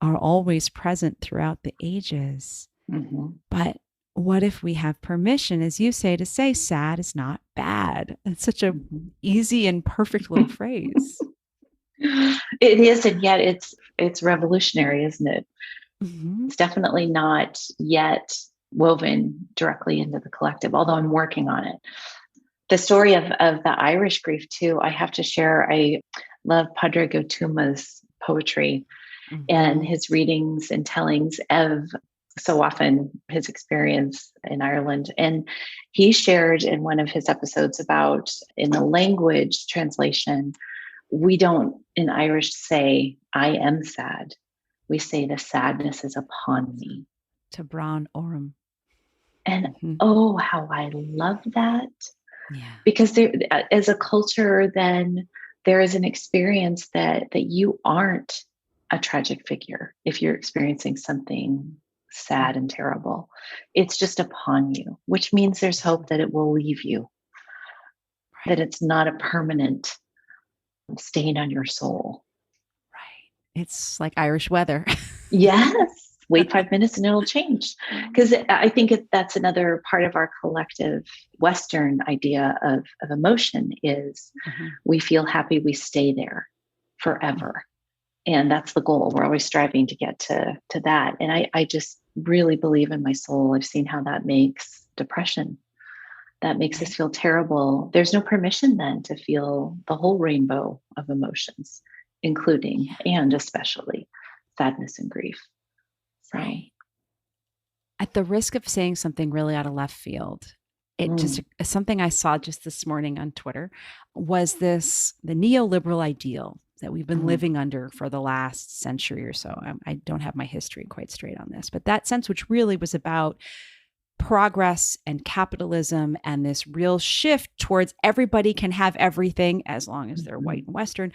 S1: are always present throughout the ages.
S2: Mhm.
S1: But what if we have permission, as you say, to say sad is not bad? It's such a
S2: Mhm.
S1: easy and perfect little phrase.
S2: It is, and yet it's revolutionary, isn't it?
S1: Mm-hmm.
S2: It's definitely not yet woven directly into the collective, although I'm working on it. The story of the Irish grief too, I have to share. I love Padre Gotuma's poetry and
S1: Mm-hmm.
S2: his readings and tellings of so often his experience in Ireland. And he shared in one of his episodes about in the language translation, we don't in Irish say, I am sad. We say the sadness is upon me.
S1: To Brown Oram.
S2: And
S1: Mm-hmm.
S2: oh, how I love that.
S1: Yeah.
S2: Because there, as a culture, then there is an experience that you aren't a tragic figure if you're experiencing something sad and terrible. It's just upon you, which means there's hope that it will leave you, that
S1: Right.
S2: it's not a permanent stain on your soul.
S1: Right. It's like Irish weather.
S2: Yes, wait 5 minutes and it'll change. Because I think that's another part of our collective Western idea of emotion is
S1: Mm-hmm.
S2: we feel happy, we stay there forever. And that's the goal. We're always striving to get to that. And I just really believe in my soul. I've seen how that makes depression. That makes us
S1: Right.
S2: feel terrible. There's no permission then to feel the whole rainbow of emotions, including
S1: Yeah.
S2: and especially sadness and grief. So
S1: Right. At the risk of saying something really out of left field, it just something I saw just this morning on Twitter was the neoliberal ideal that we've been living under for the last century or so. I don't have my history quite straight on this, but that sense, which really was about progress and capitalism and this real shift towards everybody can have everything as long as they're white and Western,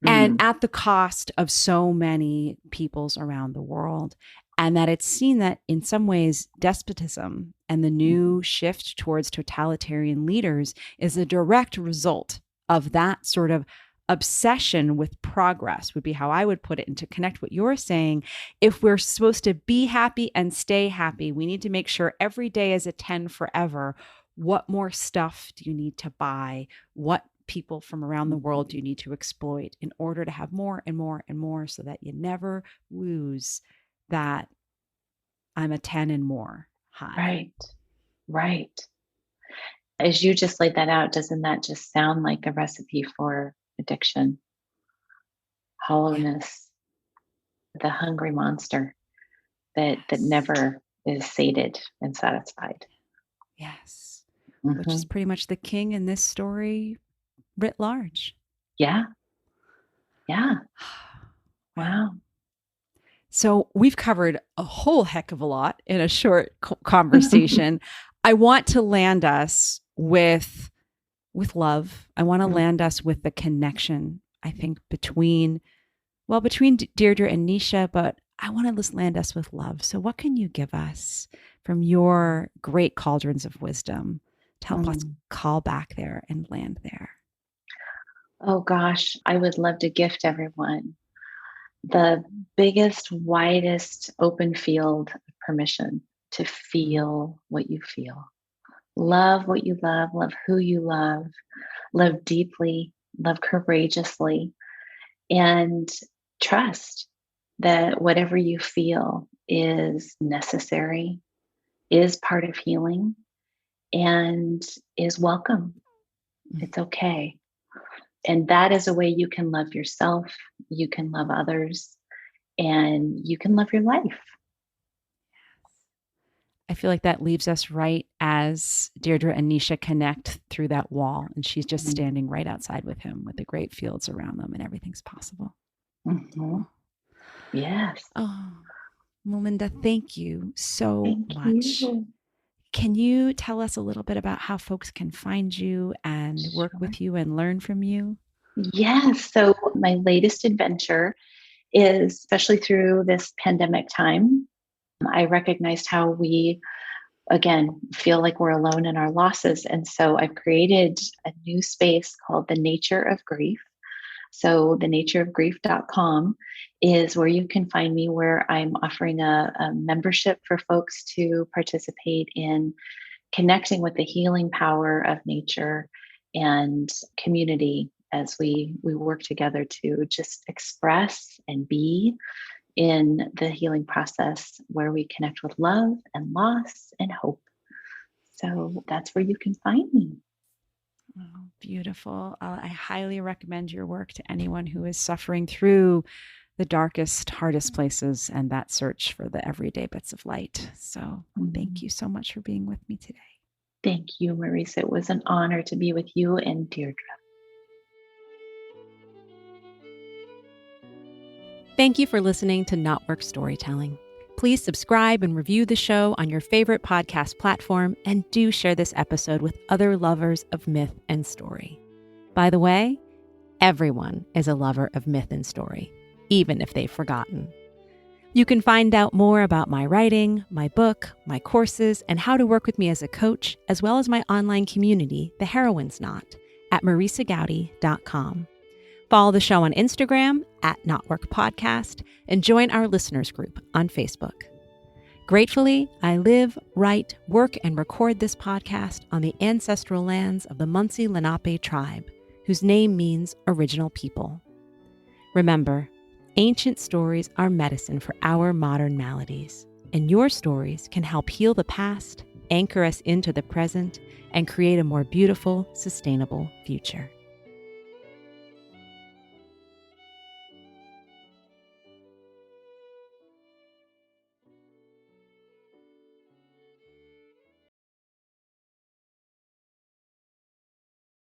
S1: and at the cost of so many peoples around the world. And that it's seen that in some ways, despotism and the new shift towards totalitarian leaders is a direct result of that sort of obsession with progress, would be how I would put it. And to connect what you're saying, if we're supposed to be happy and stay happy, we need to make sure every day is a 10 forever. What more stuff do you need to buy? What people from around the world do you need to exploit in order to have more and more and more, so that you never lose that I'm a 10 and more high?
S2: Right. As you just laid that out, doesn't that just sound like a recipe for addiction, hollowness, the hungry monster that never is sated and satisfied?
S1: Yes. Which is pretty much the king in this story writ large.
S2: Yeah. Wow.
S1: So we've covered a whole heck of a lot in a short conversation. I want to land us with love. I want to land us with the connection, I think, between Deirdre and Nisha, but I want to just land us with love. So what can you give us from your great cauldrons of wisdom to help us call back there and land there?
S2: Oh gosh, I would love to gift everyone the biggest, widest open field of permission to feel what you feel. Love what you love who you love deeply, love courageously, and trust that whatever you feel is necessary, is part of healing, and is welcome. It's okay. And that is a way you can love yourself, you can love others, and you can love your life.
S1: I feel like that leaves us right as Deirdre and Nisha connect through that wall, and she's just standing right outside with him with the great fields around them, and everything's possible.
S2: Yes.
S1: Oh, Melinda, thank you so much.
S2: You.
S1: Can you tell us a little bit about how folks can find you and work with you and learn from you?
S2: Yes. So my latest adventure is, especially through this pandemic time, I recognized how we, again, feel like we're alone in our losses. And so I've created a new space called The Nature of Grief. So thenatureofgrief.com is where you can find me, where I'm offering a membership for folks to participate in connecting with the healing power of nature and community as we work together to just express and be in the healing process, where we connect with love and loss and hope. So that's where you can find me.
S1: Oh, beautiful. I highly recommend your work to anyone who is suffering through the darkest, hardest places and that search for the everyday bits of light. So thank you so much for being with me today.
S2: Thank you, Marisa. It was an honor to be with you and Deirdre.
S1: Thank you for listening to Not Work Storytelling. Please subscribe and review the show on your favorite podcast platform, and do share this episode with other lovers of myth and story. By the way, everyone is a lover of myth and story, even if they've forgotten. You can find out more about my writing, my book, my courses, and how to work with me as a coach, as well as my online community, The Heroine's Knot, at marisagowdy.com. Follow the show on Instagram at NotWorkPodcast, and join our listeners group on Facebook. Gratefully, I live, write, work, and record this podcast on the ancestral lands of the Munsee Lenape tribe, whose name means original people. Remember, ancient stories are medicine for our modern maladies, and your stories can help heal the past, anchor us into the present, and create a more beautiful, sustainable future.